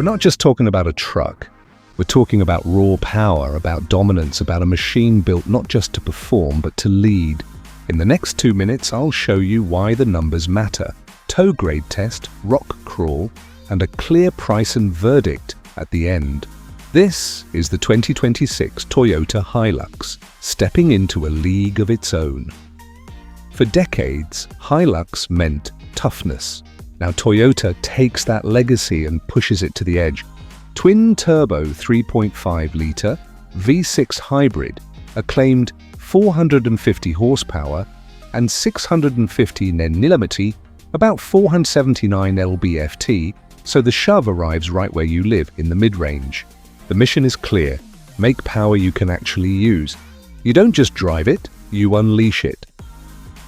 We're not just talking about a truck. We're talking about raw power, about dominance, about a machine built not just to perform, but to lead. In the next 2 minutes, I'll show you why the numbers matter, tow grade test, rock crawl, and a clear price and verdict at the end. This is the 2026 Toyota Hilux, stepping into a league of its own. For decades, Hilux meant toughness. Now Toyota takes that legacy and pushes it to the edge. Twin-turbo 3.5-litre V6 hybrid, acclaimed 450 horsepower and 650 Nm, about 479 lb-ft, so the shove arrives right where you live in the mid-range. The mission is clear: make power you can actually use. You don't just drive it, you unleash it.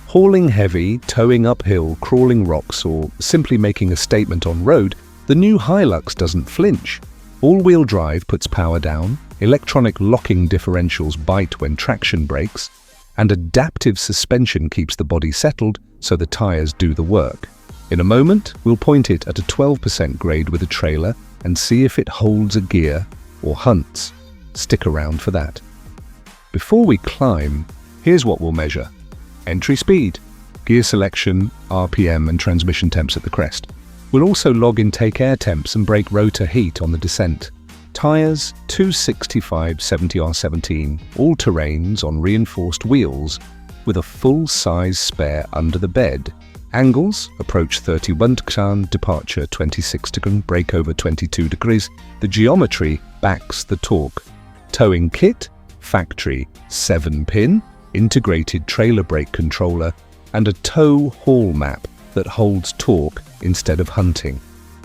Hauling heavy, towing uphill, crawling rocks, or simply making a statement on road, the new Hilux doesn't flinch. All-wheel drive puts power down, electronic locking differentials bite when traction breaks, and adaptive suspension keeps the body settled so the tires do the work. In a moment, we'll point it at a 12% grade with a trailer and see if it holds a gear or hunts. Stick around for that. Before we climb, here's what we'll measure. Entry speed, gear selection, RPM and transmission temps at the crest. We'll also log intake air temps and brake rotor heat on the descent. Tyres, 265/70R17, all-terrains on reinforced wheels with a full-size spare under the bed. Angles, approach 31 degrees, departure 26 degrees, breakover 22 degrees. The geometry backs the torque. Towing kit, factory, 7-pin, integrated trailer brake controller, and a tow haul map that holds torque instead of hunting.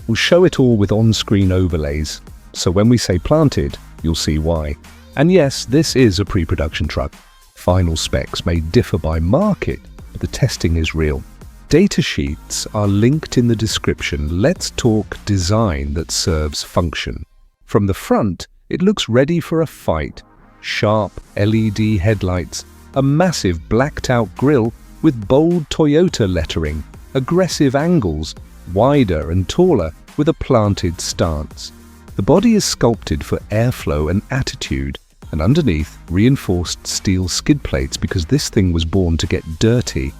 We'll show it all with on-screen overlays, so when we say planted, you'll see why. And yes, this is a pre-production truck. Final specs may differ by market, but the testing is real. Data sheets are linked in the description. Let's talk design that serves function. From the front, it looks ready for a fight. Sharp LED headlights, a massive blacked-out grille with bold Toyota lettering, aggressive angles, wider and taller with a planted stance. The body is sculpted for airflow and attitude, and underneath reinforced steel skid plates because this thing was born to get dirty.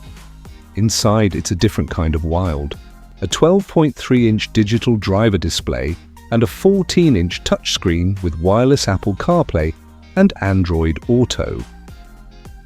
Inside, it's a different kind of wild. A 12.3-inch digital driver display and a 14-inch touchscreen with wireless Apple CarPlay and Android Auto.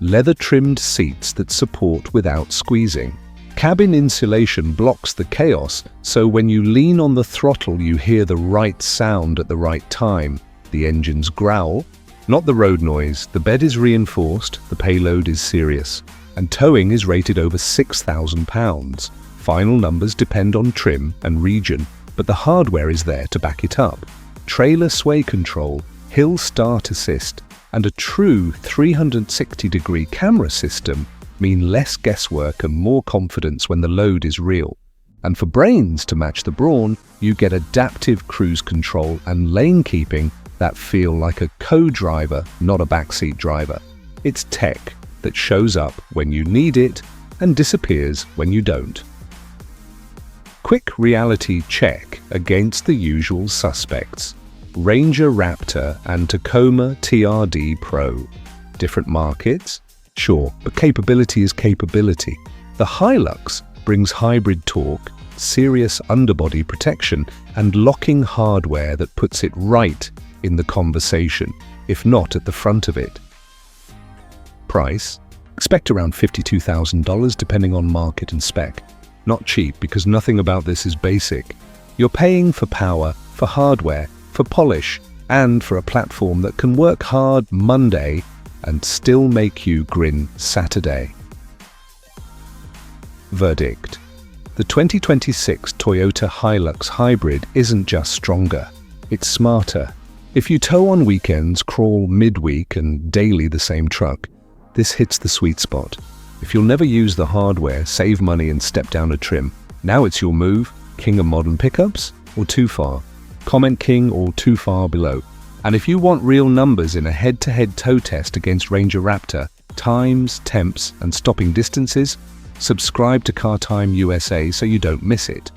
Leather-trimmed seats that support without squeezing. Cabin insulation blocks the chaos, so when you lean on the throttle you hear the right sound at the right time. The engine's growl, not the road noise. The bed is reinforced, the payload is serious, and towing is rated over 6,000 pounds. Final numbers depend on trim and region, but the hardware is there to back it up. Trailer sway control, hill start assist, and a true 360-degree camera system mean less guesswork and more confidence when the load is real. And for brains to match the brawn, you get adaptive cruise control and lane keeping that feel like a co-driver, not a backseat driver. It's tech that shows up when you need it and disappears when you don't. Quick reality check against the usual suspects. Ranger Raptor and Tacoma TRD Pro. Different markets? Sure, but capability is capability. The Hilux brings hybrid torque, serious underbody protection, and locking hardware that puts it right in the conversation, if not at the front of it. Price? Expect around $52,000 depending on market and spec. Not cheap because nothing about this is basic. You're paying for power, for hardware, for polish, and for a platform that can work hard Monday and still make you grin Saturday. Verdict. The 2026 Toyota Hilux Hybrid isn't just stronger, it's smarter. If you tow on weekends, crawl midweek, and daily the same truck, this hits the sweet spot. If you'll never use the hardware, save money and step down a trim, now it's your move. King of modern pickups or too far? Comment king or too far below. And if you want real numbers in a head-to-head tow test against Ranger Raptor, times, temps, and stopping distances, subscribe to Car Time USA so you don't miss it.